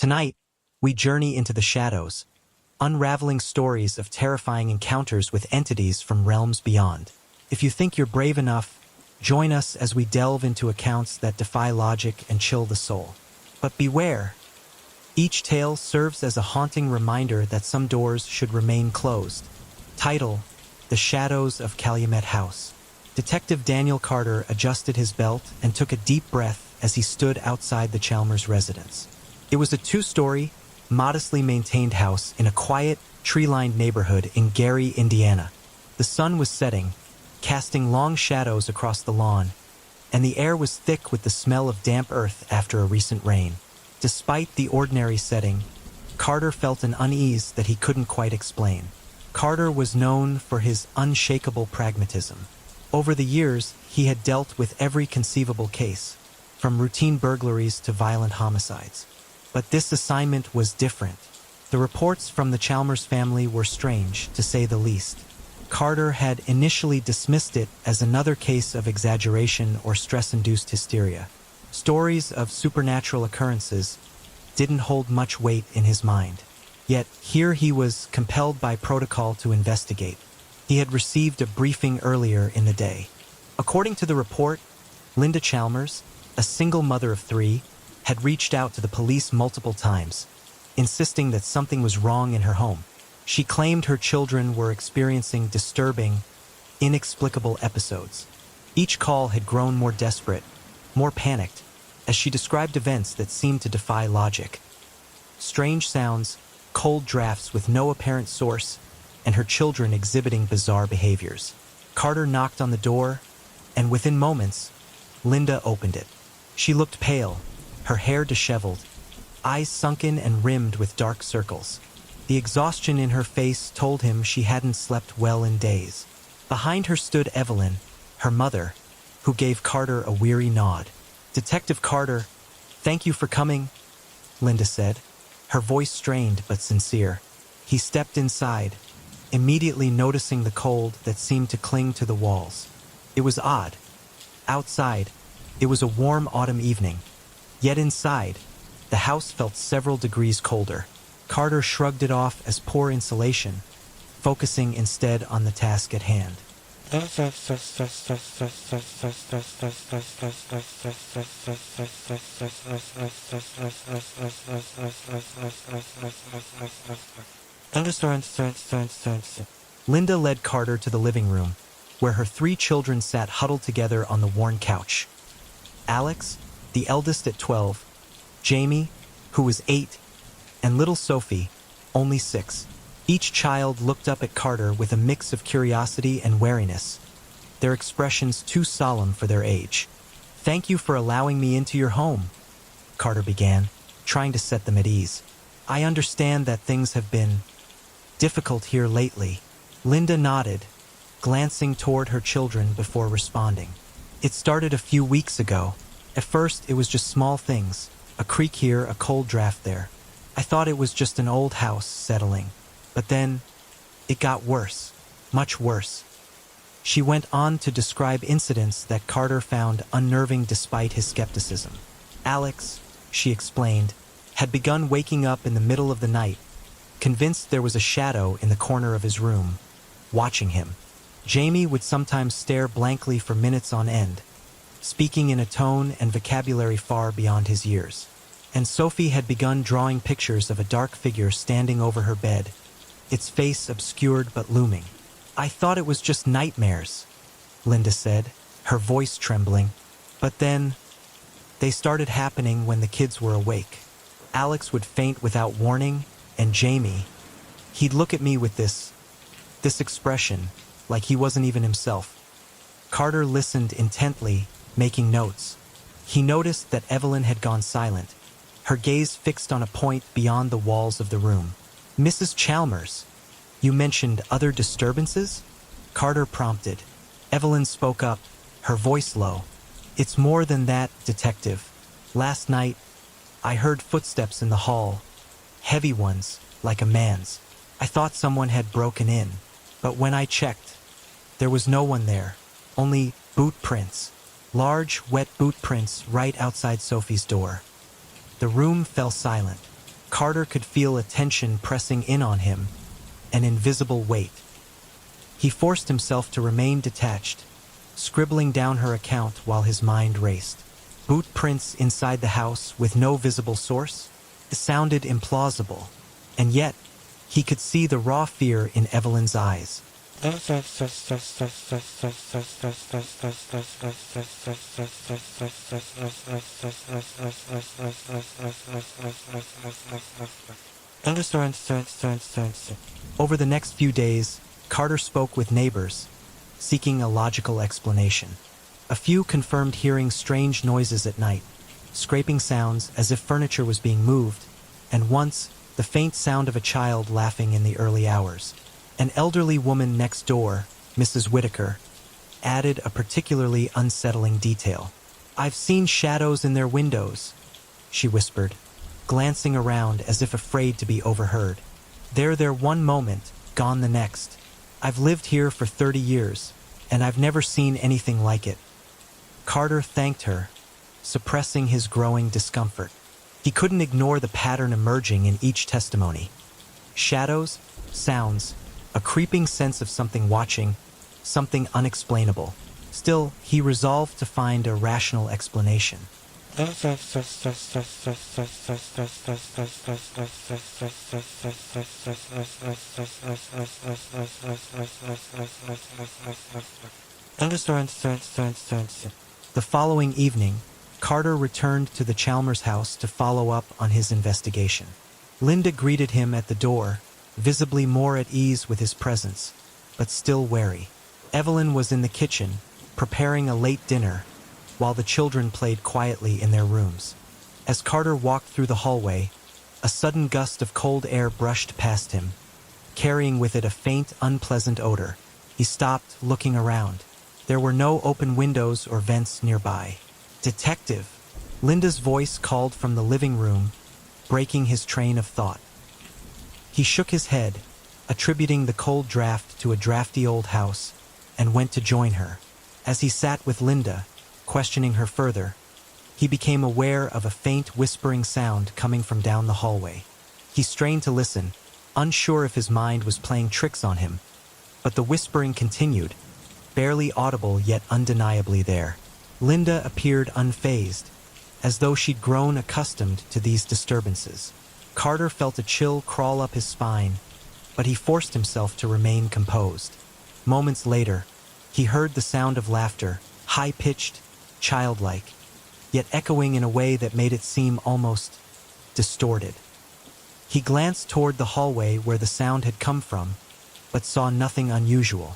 Tonight, we journey into the shadows, unraveling stories of terrifying encounters with entities from realms beyond. If you think you're brave enough, join us as we delve into accounts that defy logic and chill the soul. But beware! Each tale serves as a haunting reminder that some doors should remain closed. Title: The Shadows of Calumet House. Detective Daniel Carter adjusted his belt and took a deep breath as he stood outside the Chalmers residence. It was a two-story, modestly maintained house in a quiet, tree-lined neighborhood in Gary, Indiana. The sun was setting, casting long shadows across the lawn, and the air was thick with the smell of damp earth after a recent rain. Despite the ordinary setting, Carter felt an unease that he couldn't quite explain. Carter was known for his unshakable pragmatism. Over the years, he had dealt with every conceivable case, from routine burglaries to violent homicides. But this assignment was different. The reports from the Chalmers family were strange, to say the least. Carter had initially dismissed it as another case of exaggeration or stress-induced hysteria. Stories of supernatural occurrences didn't hold much weight in his mind. Yet here he was compelled by protocol to investigate. He had received a briefing earlier in the day. According to the report, Linda Chalmers, a single mother of 3, had reached out to the police multiple times, insisting that something was wrong in her home. She claimed her children were experiencing disturbing, inexplicable episodes. Each call had grown more desperate, more panicked, as she described events that seemed to defy logic. Strange sounds, cold drafts with no apparent source, and her children exhibiting bizarre behaviors. Carter knocked on the door, and within moments, Linda opened it. She looked pale, her hair disheveled, eyes sunken and rimmed with dark circles. The exhaustion in her face told him she hadn't slept well in days. Behind her stood Evelyn, her mother, who gave Carter a weary nod. "Detective Carter, thank you for coming," Linda said, her voice strained but sincere. He stepped inside, immediately noticing the cold that seemed to cling to the walls. It was odd. Outside, it was a warm autumn evening. Yet inside, the house felt several degrees colder. Carter shrugged it off as poor insulation, focusing instead on the task at hand. Linda led Carter to the living room, where her 3 children sat huddled together on the worn couch. Alex, the eldest at 12, Jamie, who was 8, and little Sophie, only 6. Each child looked up at Carter with a mix of curiosity and wariness, their expressions too solemn for their age. "Thank you for allowing me into your home," Carter began, trying to set them at ease. "I understand that things have been difficult here lately." Linda nodded, glancing toward her children before responding. "It started a few weeks ago. At first, it was just small things, a creak here, a cold draft there. I thought it was just an old house settling. But then, it got worse, much worse." She went on to describe incidents that Carter found unnerving despite his skepticism. Alex, she explained, had begun waking up in the middle of the night, convinced there was a shadow in the corner of his room, watching him. Jamie would sometimes stare blankly for minutes on end, speaking in a tone and vocabulary far beyond his years. And Sophie had begun drawing pictures of a dark figure standing over her bed, its face obscured but looming. "I thought it was just nightmares," Linda said, her voice trembling. "But then, they started happening when the kids were awake. Alex would faint without warning, and Jamie, he'd look at me with this expression, like he wasn't even himself." Carter listened intently, making notes. He noticed that Evelyn had gone silent, her gaze fixed on a point beyond the walls of the room. "Mrs. Chalmers, you mentioned other disturbances?" Carter prompted. Evelyn spoke up, her voice low. "It's more than that, Detective. Last night, I heard footsteps in the hall, heavy ones, like a man's. I thought someone had broken in, but when I checked, there was no one there, only boot prints, large, wet boot prints right outside Sophie's door." The room fell silent. Carter could feel a tension pressing in on him, an invisible weight. He forced himself to remain detached, scribbling down her account while his mind raced. Boot prints inside the house with no visible source? It sounded implausible, and yet he could see the raw fear in Evelyn's eyes. Over the next few days, Carter spoke with neighbors, seeking a logical explanation. A few confirmed hearing strange noises at night, scraping sounds as if furniture was being moved, and once, the faint sound of a child laughing in the early hours. An elderly woman next door, Mrs. Whitaker, added a particularly unsettling detail. "I've seen shadows in their windows," she whispered, glancing around as if afraid to be overheard. "They're there one moment, gone the next. I've lived here for 30 years, and I've never seen anything like it." Carter thanked her, suppressing his growing discomfort. He couldn't ignore the pattern emerging in each testimony. Shadows, sounds, a creeping sense of something watching, something unexplainable. Still, he resolved to find a rational explanation. The following evening, Carter returned to the Chalmers house to follow up on his investigation. Linda greeted him at the door, visibly more at ease with his presence, but still wary. Evelyn was in the kitchen, preparing a late dinner, while the children played quietly in their rooms. As Carter walked through the hallway, a sudden gust of cold air brushed past him, carrying with it a faint, unpleasant odor. He stopped, looking around. There were no open windows or vents nearby. "Detective!" Linda's voice called from the living room, breaking his train of thought. He shook his head, attributing the cold draft to a drafty old house, and went to join her. As he sat with Linda, questioning her further, he became aware of a faint whispering sound coming from down the hallway. He strained to listen, unsure if his mind was playing tricks on him, but the whispering continued, barely audible yet undeniably there. Linda appeared unfazed, as though she'd grown accustomed to these disturbances. Carter felt a chill crawl up his spine, but he forced himself to remain composed. Moments later, he heard the sound of laughter, high-pitched, childlike, yet echoing in a way that made it seem almost distorted. He glanced toward the hallway where the sound had come from, but saw nothing unusual.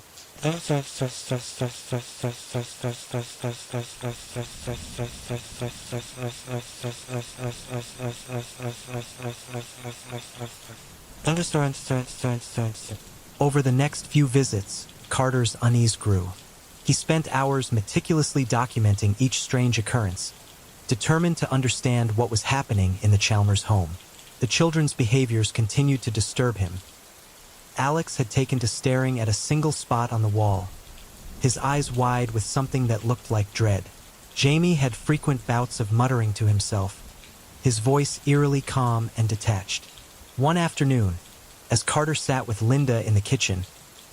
Over the next few visits, Carter's unease grew. He spent hours meticulously documenting each strange occurrence, determined to understand what was happening in the Chalmers home. The children's behaviors continued to disturb him. Alex had taken to staring at a single spot on the wall, his eyes wide with something that looked like dread. Jamie had frequent bouts of muttering to himself, his voice eerily calm and detached. One afternoon, as Carter sat with Linda in the kitchen,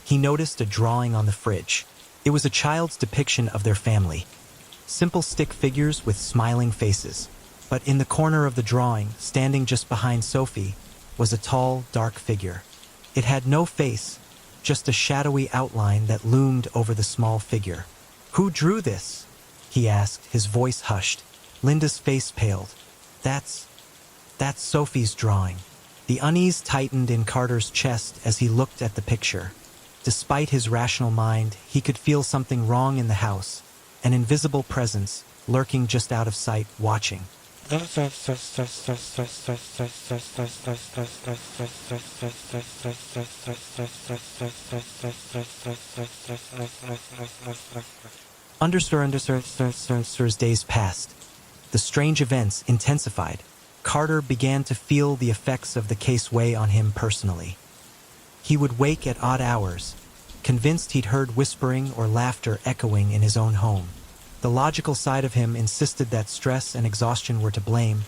he noticed a drawing on the fridge. It was a child's depiction of their family. Simple stick figures with smiling faces. But in the corner of the drawing, standing just behind Sophie, was a tall, dark figure. It had no face, just a shadowy outline that loomed over the small figure. "Who drew this?" he asked, his voice hushed. Linda's face paled. That's Sophie's drawing." The unease tightened in Carter's chest as he looked at the picture. Despite his rational mind, he could feel something wrong in the house, an invisible presence, lurking just out of sight, watching. As days passed, the strange events intensified. Carter began to feel the effects of the case weigh on him personally. He would wake at odd hours, convinced he'd heard whispering or laughter echoing in his own home. The logical side of him insisted that stress and exhaustion were to blame,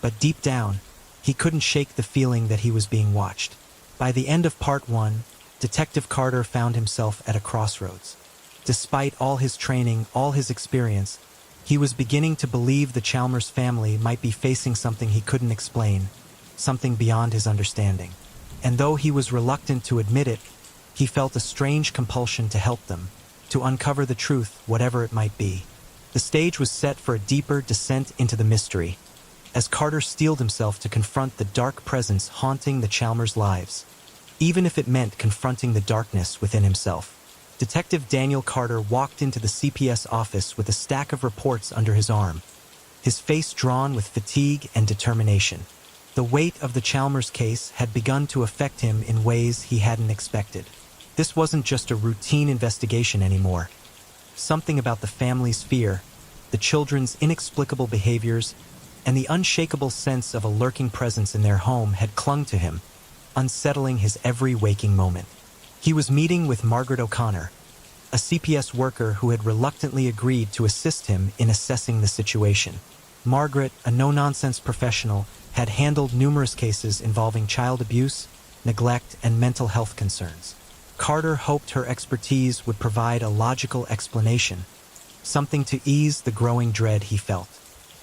but deep down, He couldn't shake the feeling that he was being watched. By the end of part 1, Detective Carter found himself at a crossroads. Despite all his training, all his experience, he was beginning to believe the Chalmers family might be facing something he couldn't explain, something beyond his understanding. And though he was reluctant to admit it, he felt a strange compulsion to help them, to uncover the truth, whatever it might be. The stage was set for a deeper descent into the mystery, as Carter steeled himself to confront the dark presence haunting the Chalmers' lives, even if it meant confronting the darkness within himself. Detective Daniel Carter walked into the CPS office with a stack of reports under his arm, his face drawn with fatigue and determination. The weight of the Chalmers case had begun to affect him in ways he hadn't expected. This wasn't just a routine investigation anymore. Something about the family's fear, the children's inexplicable behaviors, and the unshakable sense of a lurking presence in their home had clung to him, unsettling his every waking moment. He was meeting with Margaret O'Connor, a CPS worker who had reluctantly agreed to assist him in assessing the situation. Margaret, a no-nonsense professional, had handled numerous cases involving child abuse, neglect, and mental health concerns. Carter hoped her expertise would provide a logical explanation, something to ease the growing dread he felt.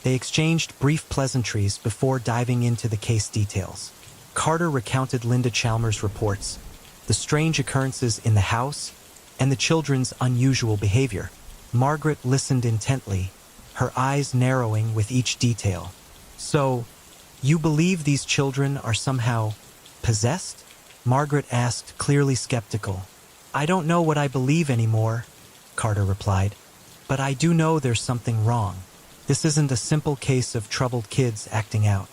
They exchanged brief pleasantries before diving into the case details. Carter recounted Linda Chalmers' reports, the strange occurrences in the house, and the children's unusual behavior. Margaret listened intently, her eyes narrowing with each detail. "So, you believe these children are somehow possessed?" Margaret asked, clearly skeptical. "I don't know what I believe anymore," Carter replied, "but I do know there's something wrong. This isn't a simple case of troubled kids acting out.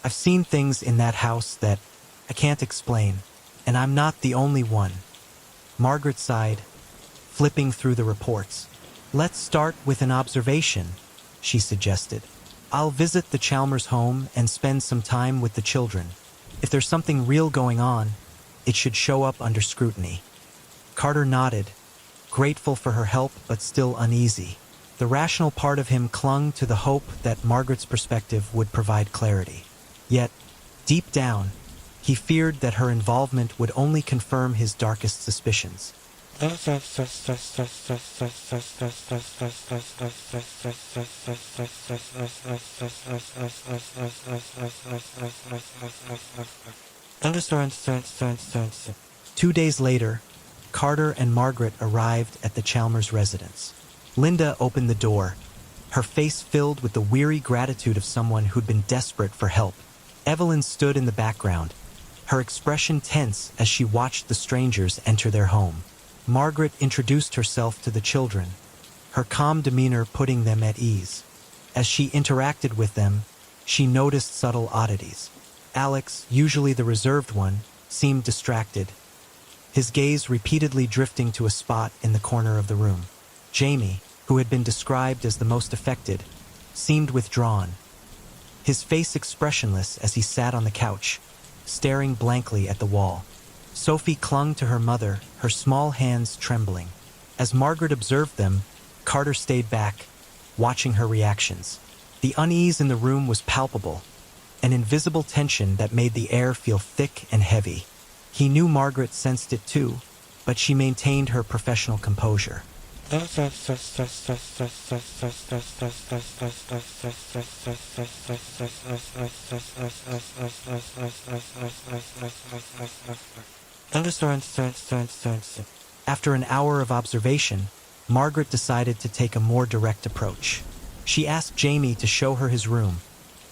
I've seen things in that house that I can't explain, and I'm not the only one." Margaret sighed, flipping through the reports. "Let's start with an observation," she suggested. "I'll visit the Chalmers home and spend some time with the children. If there's something real going on, it should show up under scrutiny." Carter nodded, grateful for her help but still uneasy. The rational part of him clung to the hope that Margaret's perspective would provide clarity. Yet, deep down, he feared that her involvement would only confirm his darkest suspicions. Two days later, Carter and Margaret arrived at the Chalmers residence. Linda opened the door, her face filled with the weary gratitude of someone who'd been desperate for help. Evelyn stood in the background, her expression tense as she watched the strangers enter their home. Margaret introduced herself to the children, her calm demeanor putting them at ease. As she interacted with them, she noticed subtle oddities. Alex, usually the reserved one, seemed distracted, his gaze repeatedly drifting to a spot in the corner of the room. Jamie, who had been described as the most affected, seemed withdrawn, his face expressionless as he sat on the couch, staring blankly at the wall. Sophie clung to her mother, her small hands trembling. As Margaret observed them, Carter stayed back, watching her reactions. The unease in the room was palpable, an invisible tension that made the air feel thick and heavy. He knew Margaret sensed it too, but she maintained her professional composure. After an hour of observation, Margaret decided to take a more direct approach. She asked Jamie to show her his room,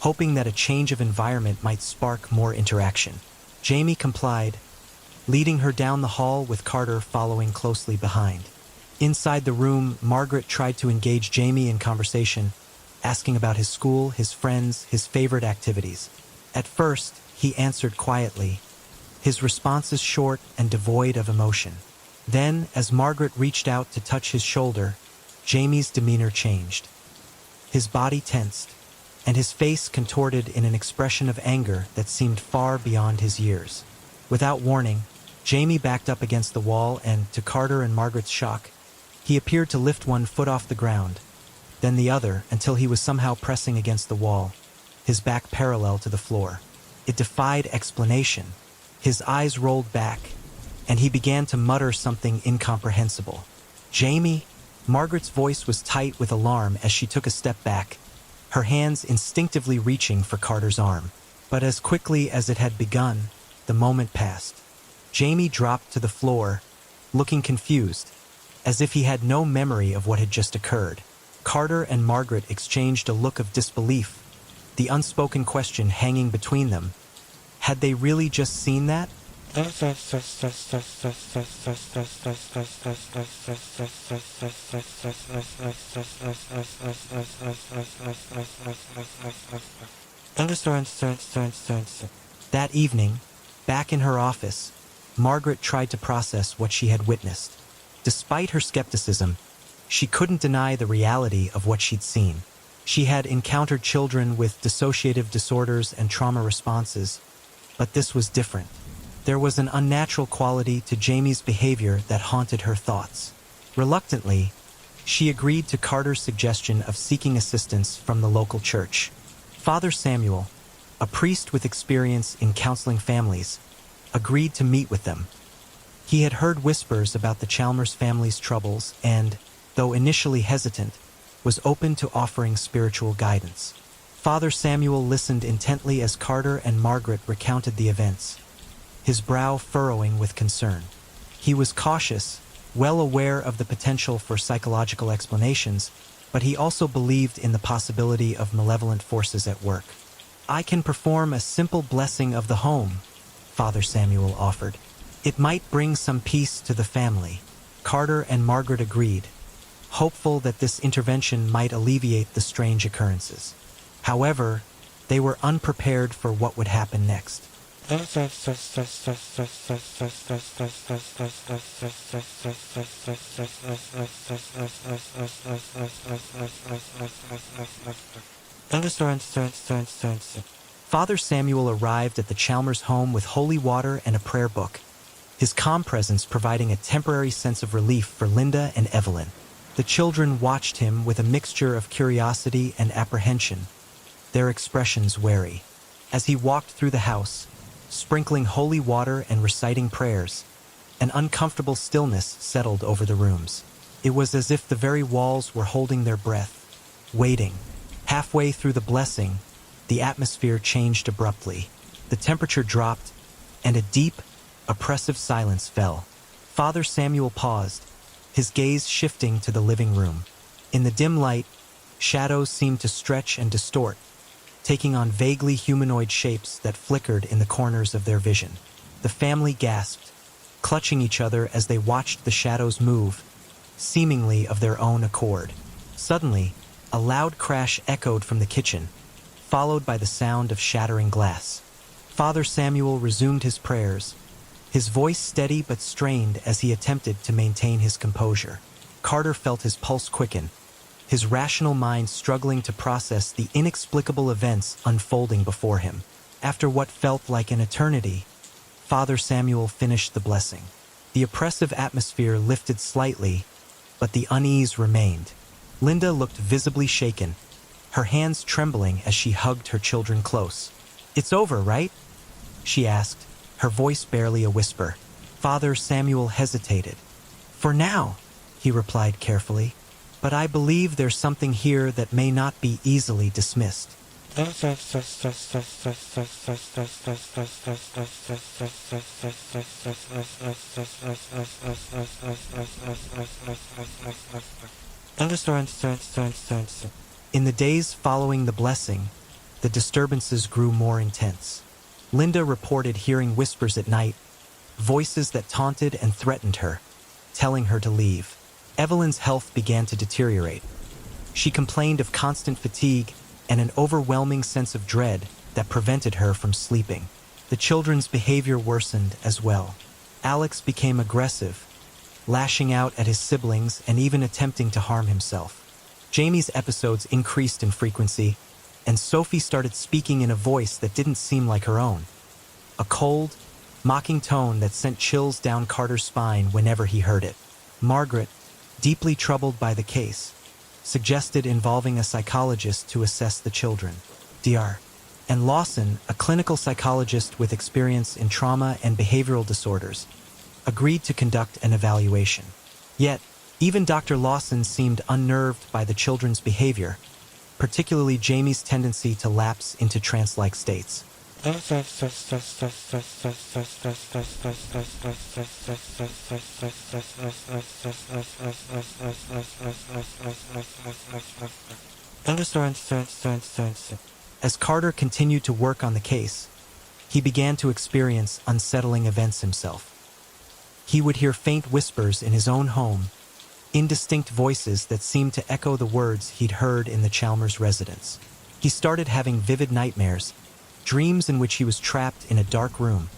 hoping that a change of environment might spark more interaction. Jamie complied, leading her down the hall with Carter following closely behind. Inside the room, Margaret tried to engage Jamie in conversation, asking about his school, his friends, his favorite activities. At first, he answered quietly, his responses short and devoid of emotion. Then, as Margaret reached out to touch his shoulder, Jamie's demeanor changed. His body tensed, and his face contorted in an expression of anger that seemed far beyond his years. Without warning, Jamie backed up against the wall and, to Carter and Margaret's shock, he appeared to lift one foot off the ground, then the other until he was somehow pressing against the wall, his back parallel to the floor. It defied explanation. His eyes rolled back, and he began to mutter something incomprehensible. "Jamie?" Margaret's voice was tight with alarm as she took a step back, her hands instinctively reaching for Carter's arm. But as quickly as it had begun, the moment passed. Jamie dropped to the floor, looking confused, as if he had no memory of what had just occurred. Carter and Margaret exchanged a look of disbelief, the unspoken question hanging between them. Had they really just seen that? That evening, back in her office, Margaret tried to process what she had witnessed. Despite her skepticism, she couldn't deny the reality of what she'd seen. She had encountered children with dissociative disorders and trauma responses, but this was different. There was an unnatural quality to Jamie's behavior that haunted her thoughts. Reluctantly, she agreed to Carter's suggestion of seeking assistance from the local church. Father Samuel, a priest with experience in counseling families, agreed to meet with them. He had heard whispers about the Chalmers family's troubles and, though initially hesitant, was open to offering spiritual guidance. Father Samuel listened intently as Carter and Margaret recounted the events, his brow furrowing with concern. He was cautious, well aware of the potential for psychological explanations, but he also believed in the possibility of malevolent forces at work. "I can perform a simple blessing of the home," Father Samuel offered. "It might bring some peace to the family." Carter and Margaret agreed, hopeful that this intervention might alleviate the strange occurrences. However, they were unprepared for what would happen next. Father Samuel arrived at the Chalmers home with holy water and a prayer book, his calm presence providing a temporary sense of relief for Linda and Evelyn. The children watched him with a mixture of curiosity and apprehension, their expressions wary. As he walked through the house, sprinkling holy water and reciting prayers, an uncomfortable stillness settled over the rooms. It was as if the very walls were holding their breath, waiting. Halfway through the blessing, the atmosphere changed abruptly. The temperature dropped, and a deep, oppressive silence fell. Father Samuel paused, his gaze shifting to the living room. In the dim light, shadows seemed to stretch and distort, taking on vaguely humanoid shapes that flickered in the corners of their vision. The family gasped, clutching each other as they watched the shadows move, seemingly of their own accord. Suddenly, a loud crash echoed from the kitchen, followed by the sound of shattering glass. Father Samuel resumed his prayers, his voice steady but strained as he attempted to maintain his composure. Carter felt his pulse quicken, his rational mind struggling to process the inexplicable events unfolding before him. After what felt like an eternity, Father Samuel finished the blessing. The oppressive atmosphere lifted slightly, but the unease remained. Linda looked visibly shaken, her hands trembling as she hugged her children close. "It's over, right?" she asked, her voice barely a whisper. Father Samuel hesitated. "For now," he replied carefully, "but I believe there's something here that may not be easily dismissed." In the days following the blessing, the disturbances grew more intense. Linda reported hearing whispers at night, voices that taunted and threatened her, telling her to leave. Evelyn's health began to deteriorate. She complained of constant fatigue and an overwhelming sense of dread that prevented her from sleeping. The children's behavior worsened as well. Alex became aggressive, lashing out at his siblings and even attempting to harm himself. Jamie's episodes increased in frequency, and Sophie started speaking in a voice that didn't seem like her own. A cold, mocking tone that sent chills down Carter's spine whenever he heard it. Margaret, deeply troubled by the case, suggested involving a psychologist to assess the children. Dr. and Lawson, a clinical psychologist with experience in trauma and behavioral disorders, agreed to conduct an evaluation. Yet, even Dr. Lawson seemed unnerved by the children's behavior, particularly Jamie's tendency to lapse into trance-like states. As Carter continued to work on the case, he began to experience unsettling events himself. He would hear faint whispers in his own home, indistinct voices that seemed to echo the words he'd heard in the Chalmers residence. He started having vivid nightmares, dreams in which he was trapped in a dark room,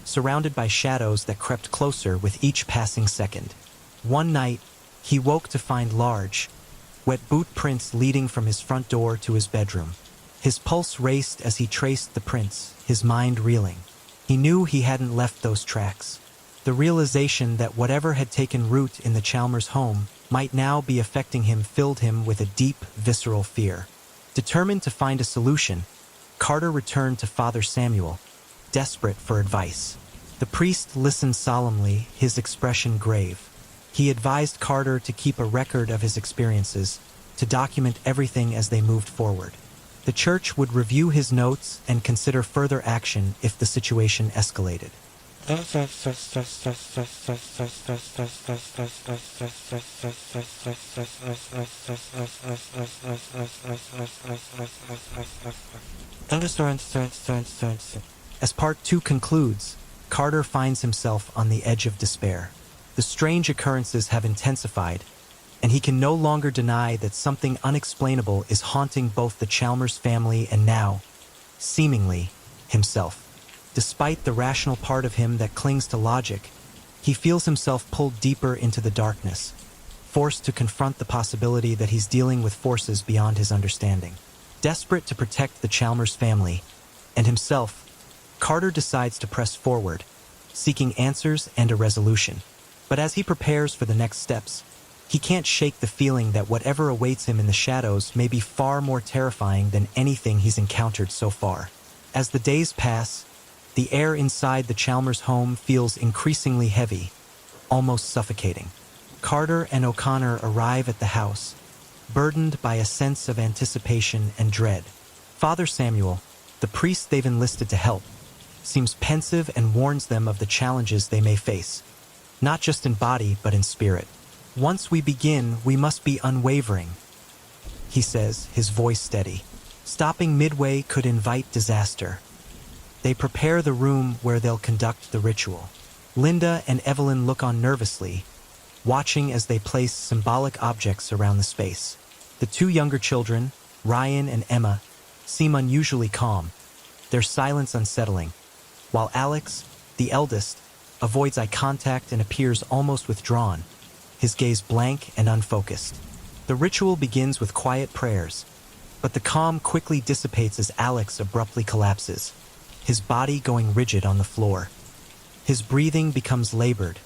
surrounded by shadows that crept closer with each passing second. One night, he woke to find large, wet boot prints leading from his front door to his bedroom. His pulse raced as he traced the prints, his mind reeling. He knew he hadn't left those tracks. The realization that whatever had taken root in the Chalmers home might now be affecting him filled him with a deep, visceral fear. Determined to find a solution, Carter returned to Father Samuel, desperate for advice. The priest listened solemnly, his expression grave. He advised Carter to keep a record of his experiences, to document everything as they moved forward. The church would review his notes and consider further action if the situation escalated. As part 2 concludes, Carter finds himself on the edge of despair. The strange occurrences have intensified, and he can no longer deny that something unexplainable is haunting both the Chalmers family and now, seemingly, himself. Despite the rational part of him that clings to logic, he feels himself pulled deeper into the darkness, forced to confront the possibility that he's dealing with forces beyond his understanding. Desperate to protect the Chalmers family and himself, Carter decides to press forward, seeking answers and a resolution. But as he prepares for the next steps, he can't shake the feeling that whatever awaits him in the shadows may be far more terrifying than anything he's encountered so far. As the days pass, the air inside the Chalmers home feels increasingly heavy, almost suffocating. Carter and O'Connor arrive at the house, burdened by a sense of anticipation and dread. Father Samuel, the priest they've enlisted to help, seems pensive and warns them of the challenges they may face, not just in body but in spirit. "Once we begin, we must be unwavering," he says, his voice steady. "Stopping midway could invite disaster." They prepare the room where they'll conduct the ritual. Linda and Evelyn look on nervously, watching as they place symbolic objects around the space. The 2 younger children, Ryan and Emma, seem unusually calm, their silence unsettling, while Alex, the eldest, avoids eye contact and appears almost withdrawn, his gaze blank and unfocused. The ritual begins with quiet prayers, but the calm quickly dissipates as Alex abruptly collapses, his body going rigid on the floor. His breathing becomes labored,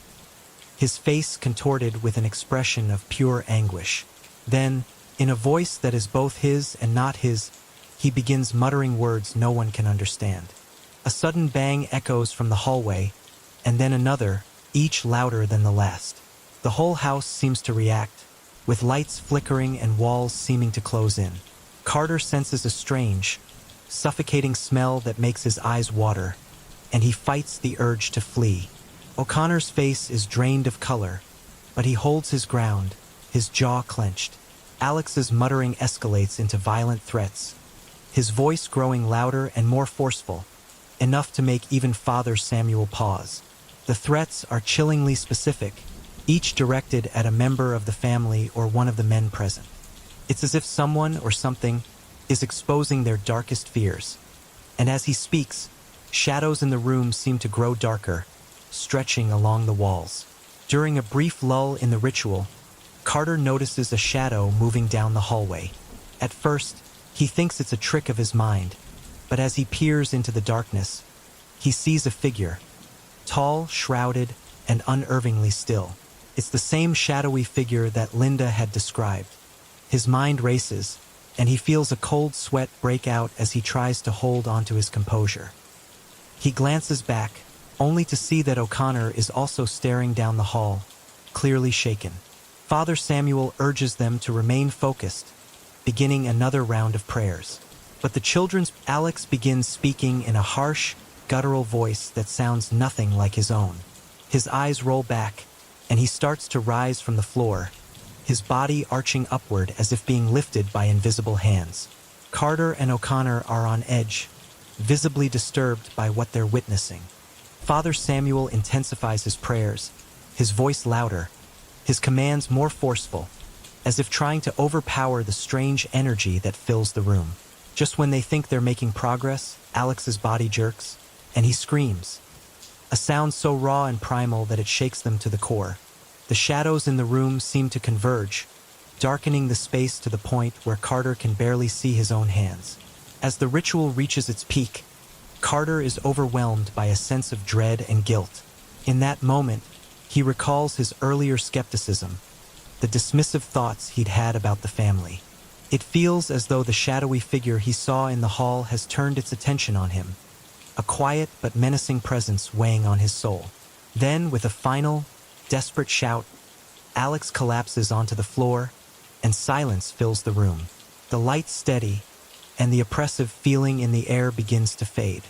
his face contorted with an expression of pure anguish. Then, in a voice that is both his and not his, he begins muttering words no one can understand. A sudden bang echoes from the hallway, and then another, each louder than the last. The whole house seems to react, with lights flickering and walls seeming to close in. Carter senses a strange, suffocating smell that makes his eyes water, and he fights the urge to flee. O'Connor's face is drained of color, but he holds his ground, his jaw clenched. Alex's muttering escalates into violent threats, his voice growing louder and more forceful, enough to make even Father Samuel pause. The threats are chillingly specific, each directed at a member of the family or one of the men present. It's as if someone or something is exposing their darkest fears. And as he speaks, shadows in the room seem to grow darker, stretching along the walls. During a brief lull in the ritual, Carter notices a shadow moving down the hallway. At first, he thinks it's a trick of his mind, but as he peers into the darkness, he sees a figure, tall, shrouded, and unnervingly still. It's the same shadowy figure that Linda had described. His mind races, and he feels a cold sweat break out as he tries to hold onto his composure. He glances back, only to see that O'Connor is also staring down the hall, clearly shaken. Father Samuel urges them to remain focused, beginning another round of prayers. But the children's Alex begins speaking in a harsh, guttural voice that sounds nothing like his own. His eyes roll back, and he starts to rise from the floor, his body arching upward as if being lifted by invisible hands. Carter and O'Connor are on edge, visibly disturbed by what they're witnessing. Father Samuel intensifies his prayers, his voice louder, his commands more forceful, as if trying to overpower the strange energy that fills the room. Just when they think they're making progress, Alex's body jerks, and he screams. A sound so raw and primal that it shakes them to the core. The shadows in the room seem to converge, darkening the space to the point where Carter can barely see his own hands. As the ritual reaches its peak, Carter is overwhelmed by a sense of dread and guilt. In that moment, he recalls his earlier skepticism, the dismissive thoughts he'd had about the family. It feels as though the shadowy figure he saw in the hall has turned its attention on him, a quiet but menacing presence weighing on his soul. Then, with a final, desperate shout, Alex collapses onto the floor, and silence fills the room. The lights steady, and the oppressive feeling in the air begins to fade.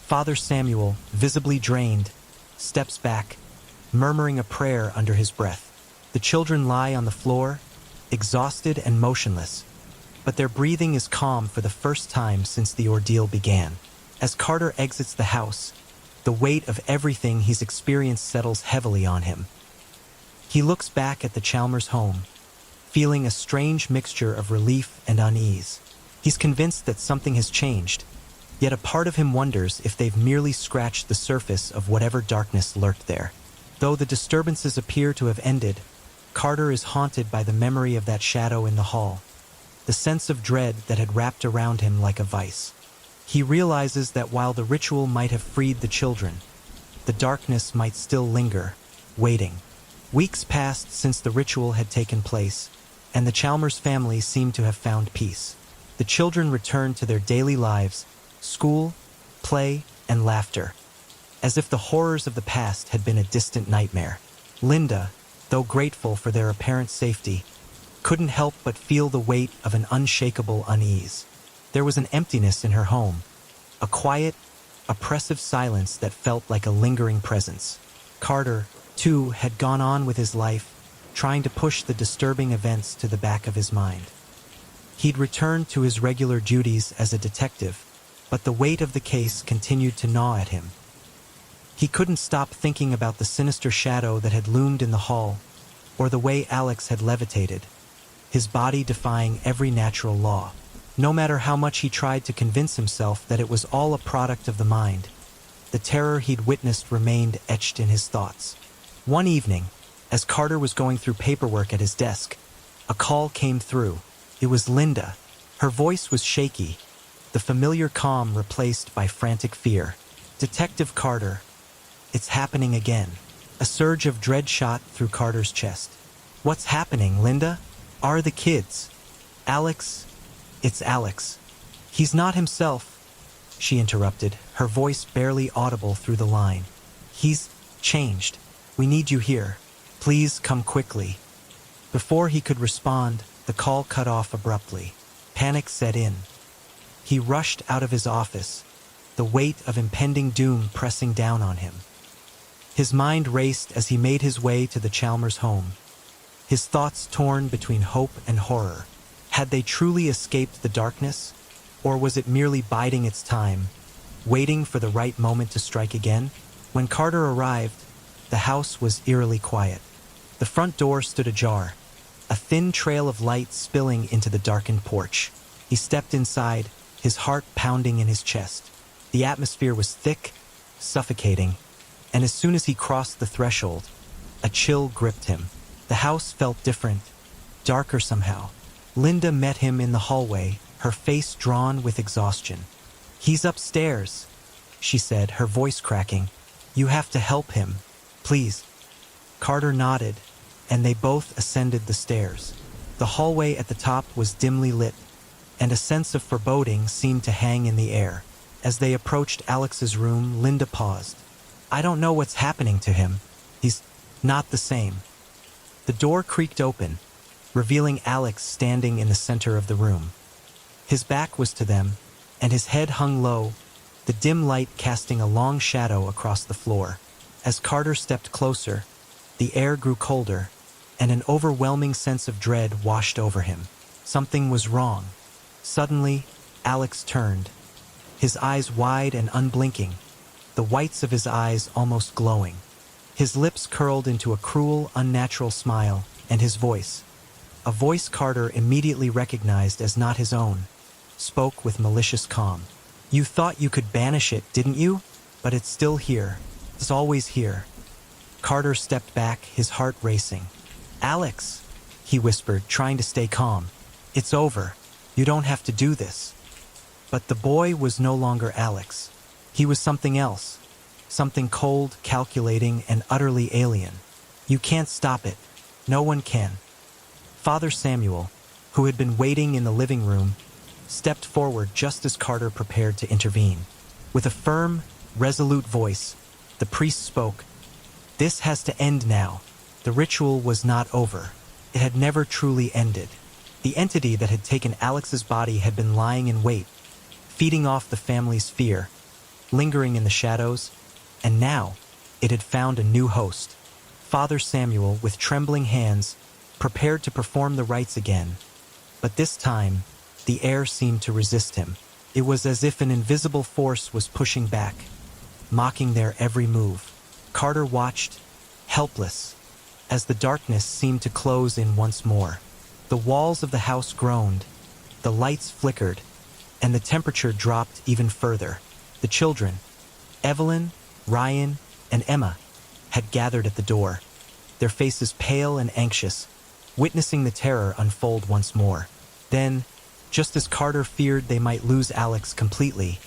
Father Samuel, visibly drained, steps back, murmuring a prayer under his breath. The children lie on the floor, exhausted and motionless, but their breathing is calm for the first time since the ordeal began. As Carter exits the house, the weight of everything he's experienced settles heavily on him. He looks back at the Chalmers home, feeling a strange mixture of relief and unease. He's convinced that something has changed, yet a part of him wonders if they've merely scratched the surface of whatever darkness lurked there. Though the disturbances appear to have ended, Carter is haunted by the memory of that shadow in the hall, the sense of dread that had wrapped around him like a vice. He realizes that while the ritual might have freed the children, the darkness might still linger, waiting. Weeks passed since the ritual had taken place, and the Chalmers family seemed to have found peace. The children returned to their daily lives, school, play, and laughter, as if the horrors of the past had been a distant nightmare. Linda, though grateful for their apparent safety, couldn't help but feel the weight of an unshakable unease. There was an emptiness in her home, a quiet, oppressive silence that felt like a lingering presence. Carter, too, had gone on with his life, trying to push the disturbing events to the back of his mind. He'd returned to his regular duties as a detective, but the weight of the case continued to gnaw at him. He couldn't stop thinking about the sinister shadow that had loomed in the hall, or the way Alex had levitated, his body defying every natural law. No matter how much he tried to convince himself that it was all a product of the mind, the terror he'd witnessed remained etched in his thoughts. One evening, as Carter was going through paperwork at his desk, a call came through. It was Linda. Her voice was shaky, the familiar calm replaced by frantic fear. "Detective Carter, it's happening again." A surge of dread shot through Carter's chest. "What's happening, Linda? Are the kids?" "Alex, it's Alex. He's not himself," she interrupted, her voice barely audible through the line. "He's changed. We need you here. Please come quickly." Before he could respond, the call cut off abruptly. Panic set in. He rushed out of his office, the weight of impending doom pressing down on him. His mind raced as he made his way to the Chalmers home, his thoughts torn between hope and horror. Had they truly escaped the darkness, or was it merely biding its time, waiting for the right moment to strike again? When Carter arrived, the house was eerily quiet. The front door stood ajar, a thin trail of light spilling into the darkened porch. He stepped inside, his heart pounding in his chest. The atmosphere was thick, suffocating, and as soon as he crossed the threshold, a chill gripped him. The house felt different, darker somehow. Linda met him in the hallway, her face drawn with exhaustion. "He's upstairs," she said, her voice cracking. "You have to help him, please." Carter nodded, and they both ascended the stairs. The hallway at the top was dimly lit, and a sense of foreboding seemed to hang in the air. As they approached Alex's room, Linda paused. "I don't know what's happening to him. He's not the same." The door creaked open, revealing Alex standing in the center of the room. His back was to them, and his head hung low, the dim light casting a long shadow across the floor. As Carter stepped closer, the air grew colder, and an overwhelming sense of dread washed over him. Something was wrong. Suddenly, Alex turned, his eyes wide and unblinking, the whites of his eyes almost glowing. His lips curled into a cruel, unnatural smile, and his voice, a voice Carter immediately recognized as not his own, spoke with malicious calm. "You thought you could banish it, didn't you? But it's still here. It's always here." Carter stepped back, his heart racing. "Alex," he whispered, trying to stay calm. "It's over. You don't have to do this." But the boy was no longer Alex. He was something else. Something cold, calculating, and utterly alien. "You can't stop it. No one can." Father Samuel, who had been waiting in the living room, stepped forward just as Carter prepared to intervene. With a firm, resolute voice, the priest spoke. "This has to end now." The ritual was not over. It had never truly ended. The entity that had taken Alex's body had been lying in wait, feeding off the family's fear, lingering in the shadows, and now it had found a new host. Father Samuel, with trembling hands, prepared to perform the rites again, but this time, the air seemed to resist him. It was as if an invisible force was pushing back, mocking their every move. Carter watched, helpless, as the darkness seemed to close in once more. The walls of the house groaned, the lights flickered, and the temperature dropped even further. The children, Evelyn, Ryan, and Emma, had gathered at the door, their faces pale and anxious, witnessing the terror unfold once more. Then, just as Carter feared they might lose Alex completely,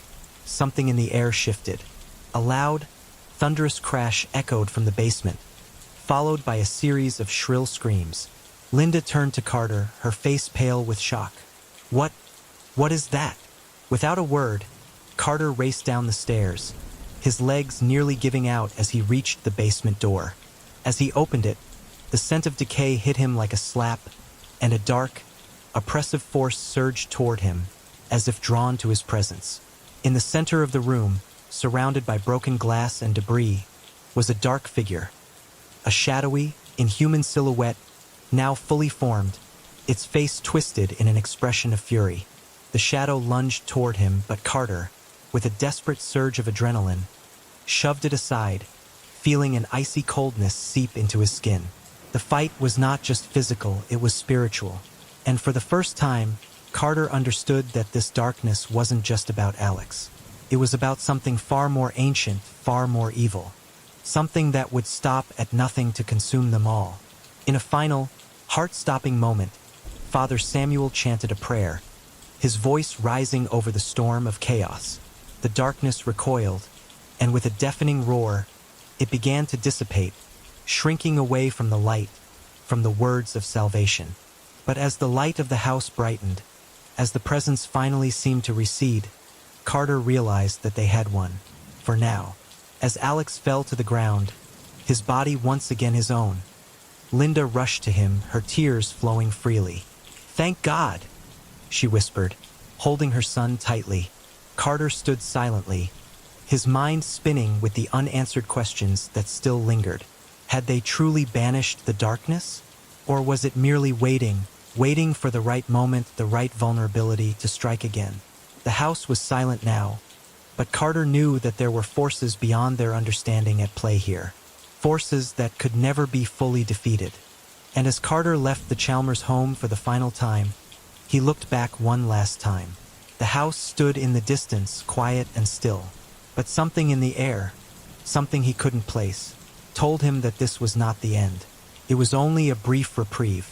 something in the air shifted. A loud, thunderous crash echoed from the basement, followed by a series of shrill screams. Linda turned to Carter, her face pale with shock. What is that?" Without a word, Carter raced down the stairs, his legs nearly giving out as he reached the basement door. As he opened it, the scent of decay hit him like a slap, and a dark, oppressive force surged toward him, as if drawn to his presence. In the center of the room, surrounded by broken glass and debris, was a dark figure, a shadowy, inhuman silhouette, now fully formed, its face twisted in an expression of fury. The shadow lunged toward him, but Carter, with a desperate surge of adrenaline, shoved it aside, feeling an icy coldness seep into his skin. The fight was not just physical, it was spiritual. And for the first time, Carter understood that this darkness wasn't just about Alex. It was about something far more ancient, far more evil. Something that would stop at nothing to consume them all. In a final, heart-stopping moment, Father Samuel chanted a prayer, his voice rising over the storm of chaos. The darkness recoiled, and with a deafening roar, it began to dissipate, shrinking away from the light, from the words of salvation. But as the light of the house brightened, as the presence finally seemed to recede, Carter realized that they had won. For now, as Alex fell to the ground, his body once again his own, Linda rushed to him, her tears flowing freely. "Thank God," she whispered, holding her son tightly. Carter stood silently, his mind spinning with the unanswered questions that still lingered. Had they truly banished the darkness? Or was it merely waiting for the right moment, the right vulnerability to strike again? The house was silent now, but Carter knew that there were forces beyond their understanding at play here. Forces that could never be fully defeated. And as Carter left the Chalmers home for the final time, he looked back one last time. The house stood in the distance, quiet and still. But something in the air, something he couldn't place, told him that this was not the end. It was only a brief reprieve.